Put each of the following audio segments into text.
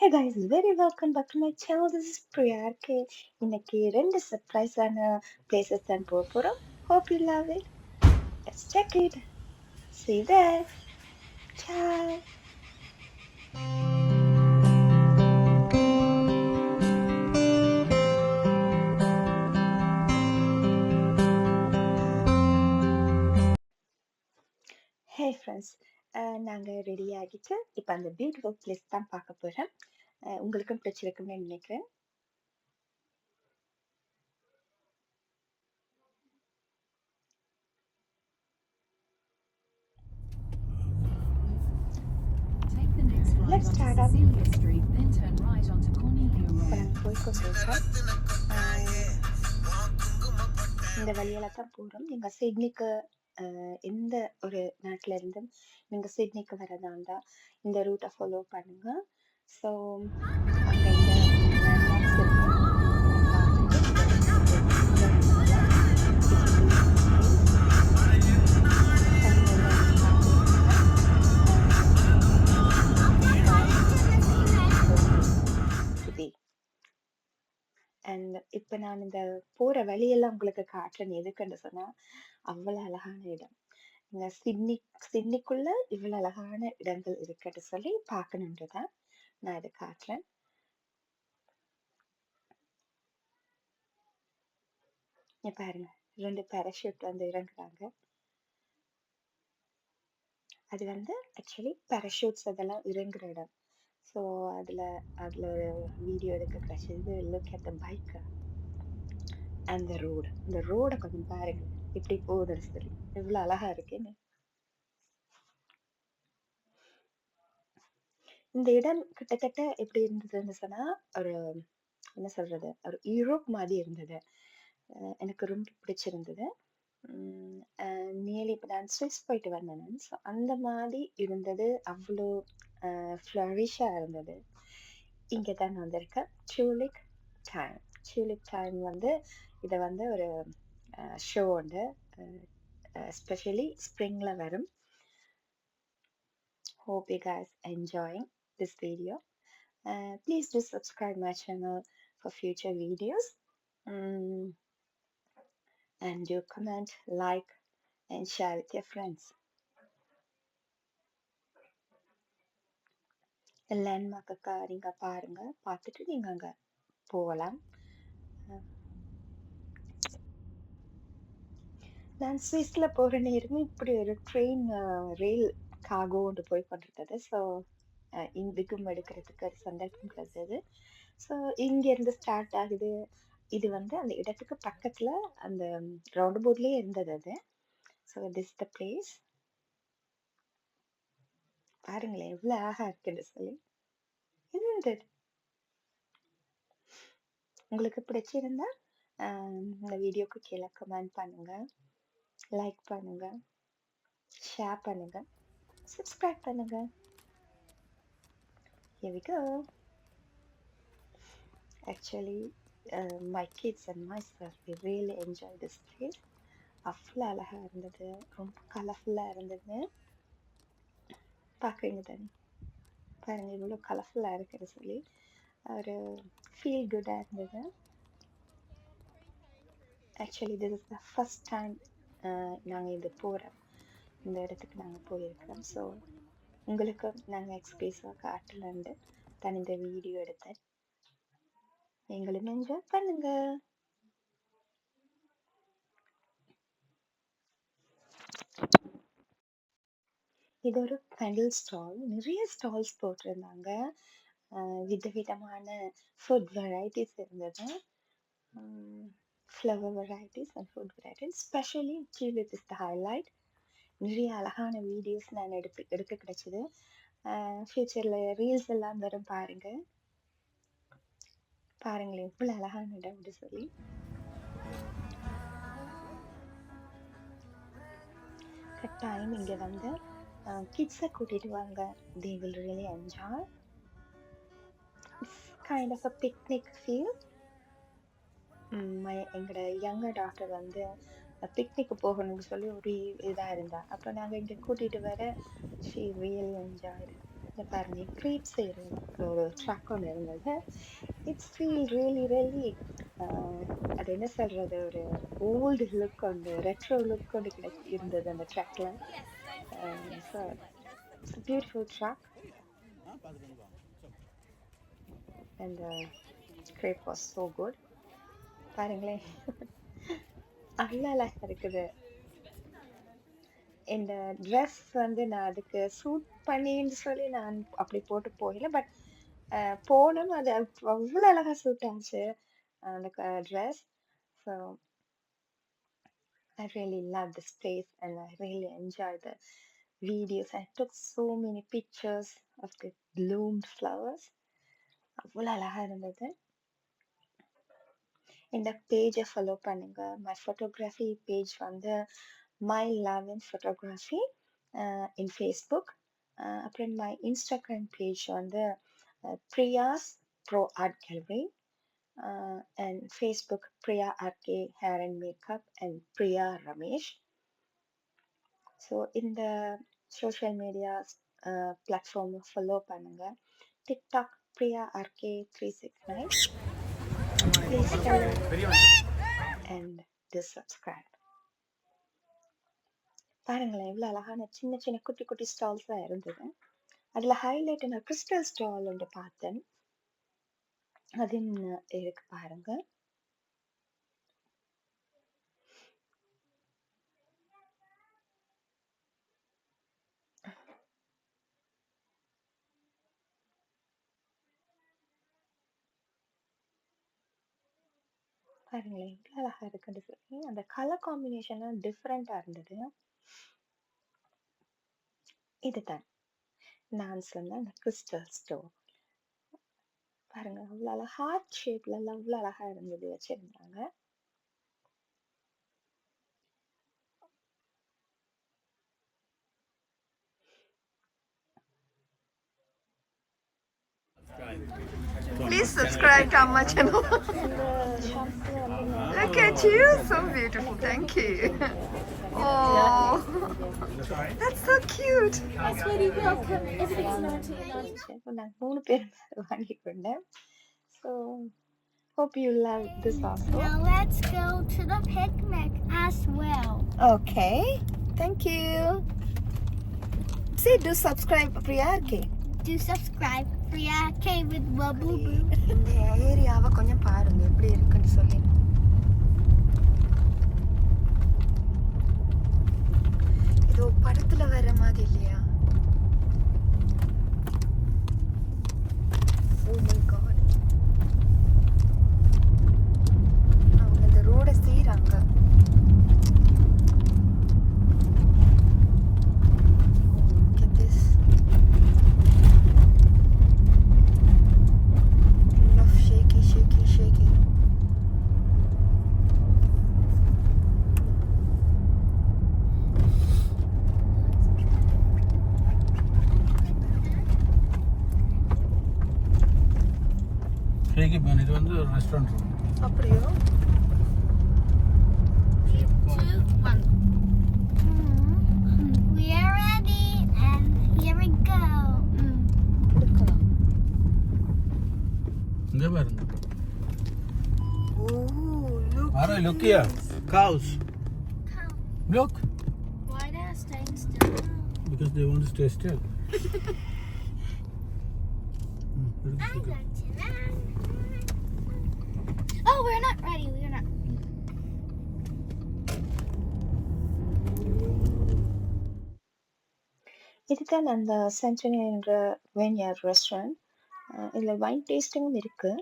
Hey guys, very welcome back to my channel. This is Priya RK. இன்னைக்கு ரெண்டு சர்ப்ரைஸான places தான் போக போறோம். Hope you love it. Let's check it. See you there. Ciao. Hey friends, நாங்க ready ஆகிட்டு இப்போ அந்த பியூட்டிஃபுல் பிளேஸ் தான் பார்க்க போறோம். உங்களுக்கும் பிடிச்சிருக்குன்னு நினைக்கிறேன். Let's start up. Street, then turn right onto Cornelia இப்போ Road. நாங்கள் போய்க்கொண்டிருக்கோம். இந்த வழியால தான் போறோம். நீங்க சிட்னிக்கு எந்த ஒரு நாட்டுல இருந்தும் நீங்க சிட்னிக்கு வரதா இருந்தா இந்த ரூட்டை ஃபாலோ பண்ணுங்க. ஸோ அங்க இந்த லேண்ட்மார்க்ஸ் இருக்கு. இதை பார்த்துட்டு இந்த இடத்துக்கு போகலாம். இந்த இடம் வந்து இட்ஸ் a beautiful place. தமிழ்ல பார்த்துருக்கீங்க. today. அண்ட் இப்போ நான் இந்த போற வழியெல்லாம் உங்களுக்கு காட்டுறேன். எதுக்குன்னு சொன்னா அவ்வளவு அழகான இடம். இங்க சிட்னிக்குள்ள இவ்வளவு அழகான இடங்கள் இருக்குன்னு சொல்லி பார்க்கணுன்றதான் நான் இதை காட்டுறேன். இங்க பாருங்க, 2 பேராஷூட் வந்து இறங்குறாங்க. அது வந்து ஆக்சுவலி பேராஷூட்ஸ் அதெல்லாம் இறங்குற இடம். ஸோ அதுல அதுல வீடியோ எடுக்க கிடைச்சது. Look at the bike and the road. இந்த ரோடை கொஞ்சம் பாருங்க, இப்படி போகுதுன்னு சொல்லி இவ்வளவு அழகா இருக்குன்னு. இந்த இடம் கிட்டத்தட்ட எப்படி இருந்ததுன்னு சொன்னா ஒரு என்ன சொல்றது, ஒரு யூரோப் மாதிரி இருந்தது. எனக்கு ரொம்ப பிடிச்சிருந்தது. நியர்லி இப்போ நான் ஸ்விஸ் போயிட்டு வந்தேன். ஸோ அந்த மாதிரி இருந்தது. அவ்வளோ ஃப்ளரிஷாக இருந்தது. இங்கே தான் வந்திருக்கேன். Tulip time. டியூலிப் டைம் வந்து இதை வந்து ஒரு ஷோ உண்டு. எஸ்பெஷலி ஸ்ப்ரிங்கில் வரும். Hope you guys enjoying this video. Please do subscribe my channel for future videos. And do comment, like, and share with your friends. Landmark நீங்க பாருங்க, பார்த்துட்டு நீங்க அங்க போகலாம். நான் சுவிஸ்ல போற நேரமே இப்படி ஒரு ட்ரெயின் ரயில் காகோ ஒன்று போய் கொண்டிருந்தது. ஸோ இதுக்கும் எடுக்கிறதுக்கு ஒரு சந்தர்ப்பம் கிடைச்சது. ஸோ இங்க இருந்து ஸ்டார்ட் ஆகுது. இது வந்து அந்த இடத்துக்கு பக்கத்துல அந்த ரவுண்ட் போர்ட்லயே இருந்தது அது. So this the place. பாருங்களேன் எவ்வளவு அழகா இருக்குன்னு சொல்லி. இருந்தது. உங்களுக்கு பிடிச்சிருந்தா இந்த வீடியோக்கு கீழே கமெண்ட் பண்ணுங்க, லைக் பண்ணுங்க, ஷேர் பண்ணுங்க, சப்ஸ்கிரைப் பண்ணுங்க. Here we go. Actually, my kids and myself, we really enjoy this place. அவ்வளோ அழகா இருந்தது, ரொம்ப கலர்ஃபுல்லா இருந்தது. பார்க்குறீங்க தானே, பாருங்க இவ்வளோ கலர்ஃபுல்லா இருக்குன்னு சொல்லி ஒரு ஃபீல் குட்டா இருந்தது. Actually this is the first time நாங்கள் இது போகிறோம். இந்த இடத்துக்கு நாங்கள் போயிருக்கிறோம். ஸோ உங்களுக்கு நாங்கள் எக்ஸ்பீரியன்ஸாக காட்டலான்ட்டு தான் இந்த வீடியோ எடுத்தேன். நீங்களும் என்ஜாய் பண்ணுங்க. இது ஒரு பெண்டல் ஸ்டால். நிறைய ஸ்டால்ஸ் போட்டிருந்தாங்க. விதவிதமான ஃபுட் வெரைட்டிஸ் இருந்தது. Flower varieties and food varieties. Specially tulip is the highlight. நிறைய அழகான வீடியோஸ் நான் எடுக்க கிடைச்சது. ஃபியூச்சரில் ரீல்ஸ் எல்லாம் வரும் பாருங்க. பாருங்களேன் இவ்வளோ அழகான இடம் அப்படி சொல்லி. கட்டாயம் இங்கே வந்து கிட்ஸை கூட்டிட்டு வாங்க. they will really enjoy. It's kind of a picnic feel. எங்களோட யங்கர் டாக்டர் வந்து பிக்னிக் போகணும்னு சொல்லி ஒரு இதாக இருந்தா. அப்போ நாங்கள் இங்கே கூட்டிட்டு வர she really enjoyed. இங்க பாருங்க க்ரீப் செய்கிற ஒரு ட்ரக் ஒன்று இருந்தது. இட்ஸ் ஃபீல் ரியலி அது என்ன சொல்றது, ஒரு ஓல்டு லுக் ஒன்று, ரெட்ரோ லுக் ஒன்று இருந்தது அந்த ட்ரக்ல. So it's beautiful truck and crepe was so good. பாருங்களேன் அவ்வளோ அழகா இருக்குது. இந்த ட்ரெஸ் வந்து நான் அதுக்கு சூட் பண்ணின்னு சொல்லி நான் அப்படி போட்டு போகல. பட் போனோம், அது அவ்வளோ அழகா சூட் ஆச்சு அந்த dress. So I really love this place and I really enjoy the videos. I took so many pictures of the bloomed flowers. அவ்வளோ அழகா இருந்தது. இந்த பேஜை ஃபாலோ பண்ணுங்க. மை ஃபோட்டோகிராஃபி பேஜ் வந்து my love in photography in Facebook. அப்புறம் my Instagram page வந்து Priya's pro art gallery and Facebook Priya RK Hair and Makeup and Priya Ramesh. So இந்த சோஷியல் மீடியா பிளாட்ஃபார்ம் ஃபாலோ பண்ணுங்க. TikTok Priya RK 369. Please follow and do subscribe. பாருங்களேன் எவ்வளோ அழகான சின்ன சின்ன குட்டி குட்டி ஸ்டால்ஸ் தான் இருந்தது. அதில் ஹைலைட் நான் கிறிஸ்டல் ஸ்டால் ஒன்று பார்த்தேன். அது இருக்கு பாருங்க. பாருங்களேன் எவ்வளோ அழகா இருக்குன்னு சொல்லி அந்த கலர் காம்பினேஷன்லாம் டிஃப்ரெண்டா இருந்தது. இதுதான் நான் சொன்ன அந்த கிறிஸ்டல் ஸ்டோர். பாருங்க அவ்வளோ அழகா ஹார்ட் ஷேப்ல அவ்வளோ அழகா இருந்தது வச்சிருந்தாங்க. Please subscribe to our channel. இந்த ஷாப்ல வந்து Look at you, so beautiful. Thank you. Oh, that's so cute. நான் 3 பேர் வாங்கிக்கொண்டேன். So hope you love this also. Now let's go to the picnic as well. Okay, thank you. See, do subscribe, Priya RK. Do subscribe Priya K with Bubble Boo. இந்த ஏரியாவை கொஞ்சம் பாருங்க எப்படி இருக்குன்னு சொல்லி. இது படத்துல வர மாதிரி இல்லையா? Oh my God. அவங்க இந்த ரோட செய்றாங்க. Look at this. Full of shaky. Shake it, இது வந்து ரெஸ்டாரண்ட் ரூம். அப்படியோ? 3, 2, 1. We are ready and here we go. எடுக்கலாம். இங்க பாருங்க. Oh, look. Ara, look here. Cows. Look. Why they are staying still? Because they want to stay still. I'm going to run. Oh, we're not ready. We're not. இதுதான் அந்த சென்டனி என்ற வென்யார்ட் restaurant. இதில் wine டேஸ்டிங்கும் இருக்கு.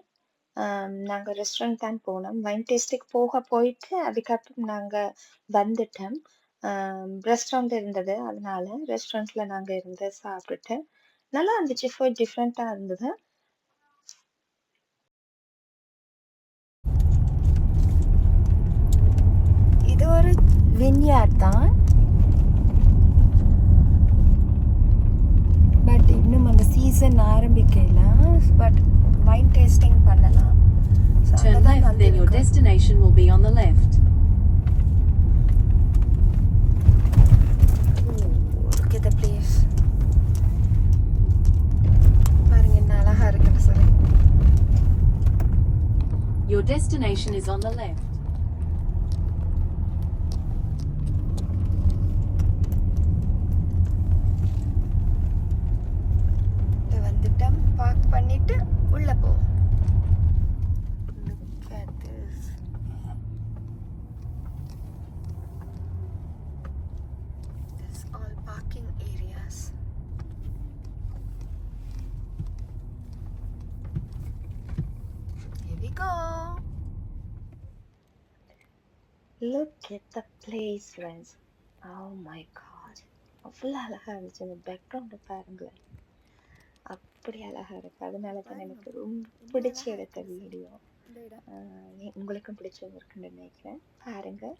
நாங்கள் restaurant தான் போனோம். Wine tasting போயிட்டு அதுக்கப்புறம் நாங்கள் வந்துட்டோம். ரெஸ்டாரண்ட் இருந்தது, அதனால ரெஸ்டாரண்ட்ல நாங்கள் இருந்து சாப்பிட்டுட்டு நல்லா இருந்துச்சு. ஃபுட் டிஃப்ரெண்ட்டாக இருந்தது. இது ஒரு வின்யார்ட் தான். பட் இன்னும் அந்த சீசன் ஆரம்பிக்கல. பட் வைன் டேஸ்டிங் பண்ணலாம். So Turn அங்கதான் left, then your வந்திருக்கோம். destination will be on the left. Look at the place. destination is on the left. வந்துட்டோம். பார்க் பண்ணிட்டு உள்ள போ. Look at this. This is all parking areas. Here we go. Look at the place, friends. Oh my god. அவ்வளோ அழகா இருந்துச்சு. அந்த பேக்ரவுண்டை பாருங்களேன், அப்படி அழகா இருக்கு. அதனால தான் எனக்கு ரொம்ப பிடிச்ச எடுத்த வீடியோ. இந்த இடம் உங்களுக்கும் பிடிச்சிருக்குன்னு நினைக்கிறேன். பாருங்க,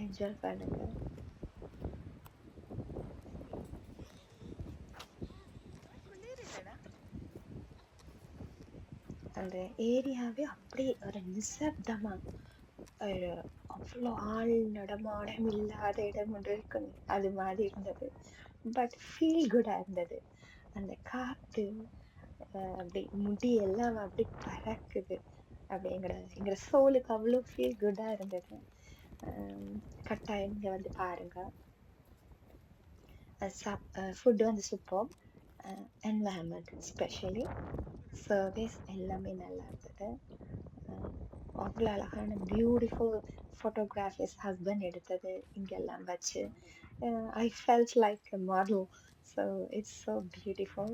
என்ஜாய் பண்ணுங்க. அந்த ஏரியாவே அப்படியே ஒரு நிசப்தமா, ஒரு அவ்வளோ ஆள் நடமாடம் இல்லாத இடம் ஒன்று இருக்கு, அது மாதிரி இருந்தது. பட் ஃபீல் குடாக இருந்தது. அந்த காற்று அப்படி முடி எல்லாம் அப்படி பறக்குது. அப்படி எங்களோட சோலுக்கு அவ்வளோ ஃபீல் குடாக இருந்தது. கட்டாயம் இங்கே வந்து பாருங்க. ஃபுட்டு வந்து சூப்பர். என்வாயன்மெண்ட் ஸ்பெஷலி சர்வீஸ் எல்லாமே நல்லா இருந்தது. அவ்வளோ அழகான பியூட்டிஃபுல் ஃபோட்டோகிராஃபிஸ் ஹஸ்பண்ட் எடுத்தது இங்கெல்லாம் வச்சு. I felt like a model. So it's so beautiful.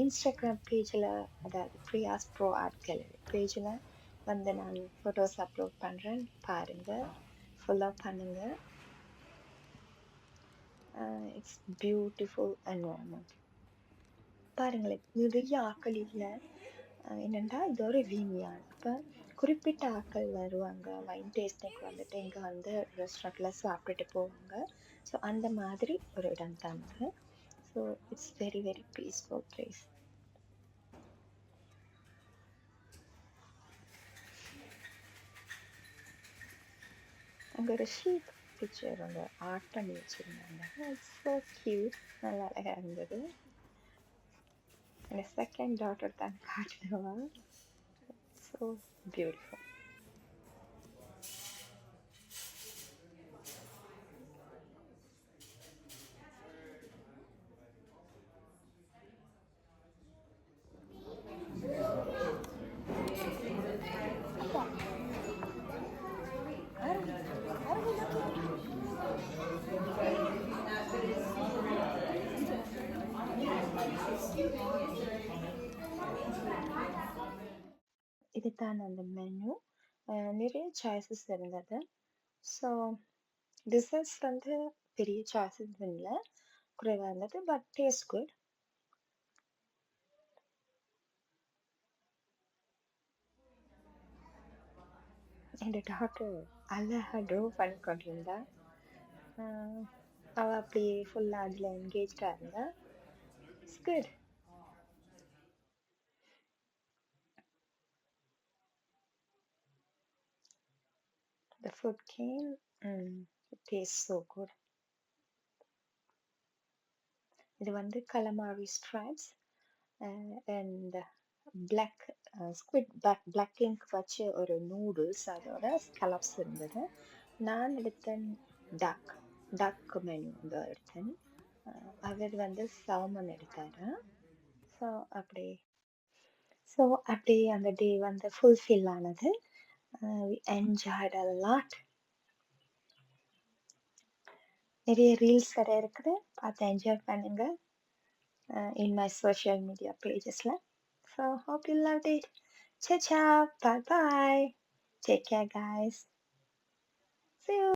Instagram பேஜில், அதாவது பிரியாஸ் ப்ரோ ஆர்ட் கேலரி பேஜில் வந்து நான் ஃபோட்டோஸ் அப்லோட் பண்ணுறேன். பாருங்கள், ஃபுல்லாக பண்ணுங்கள். It's beautiful environment. பாருங்களேன், நிறைய ஆக்கள் இல்லை. என்னென்னா இது ஒரு வீமியான். இப்போ குறிப்பிட்ட ஆட்கள் வருவாங்க வைன் டேஸ்டிங்க்கு வந்துட்டு இங்கே வந்து ரெஸ்டாரண்ட்டில் சாப்பிட்டுட்டு போவாங்க. ஸோ அந்த மாதிரி ஒரு இடம் தான் இது. So it's very very peaceful place. அங்கே ஒரு ஷீப் பிக்சர் ஒன்று ஆர்ட் பண்ணி வச்சுருந்தாங்க. இட்ஸ் ஸோ க்யூட், நல்லா அழகாக இருந்தது. என் செகண்ட் டாட்டர் தான் காட்டுவா. So beautiful. இதுதான் அந்த மெனு. நிறைய சாய்ஸஸ் இருந்தது. ஸோ டிசர்ட்ஸ் வந்து பெரிய சாய்ஸஸ் இல்லை, குறைவாக இருந்தது. But taste good. N daughter அழகாக ட்ரோ பண்ணி கொண்டிருந்தா. அவள் அப்படியே ஃபுல்லாக அதில் என்கேஜாக இருந்தா. It's good. The food came. It tastes so good. இது வந்து calamari stripes and black squid black ink வச்சு ஒரு நூடுல்ஸ், அதோட ஸ்கலப்ஸ் இருந்தது. நான் எடுத்தேன் டக் மெனு வந்து எடுத்தேன். அவர் வந்து சால்மன் எடுத்தாரு. ஸோ அப்படி அந்த டே வந்து ஃபுல்ஃபில் ஆனது. we enjoyed a lot. நிறைய ரீல்ஸ் வேறு இருக்குது, பார்த்து என்ஜாய் பண்ணுங்க in my social media pagesல. So hope you loved it. Ciao ciao, bye bye, take care guys, see you.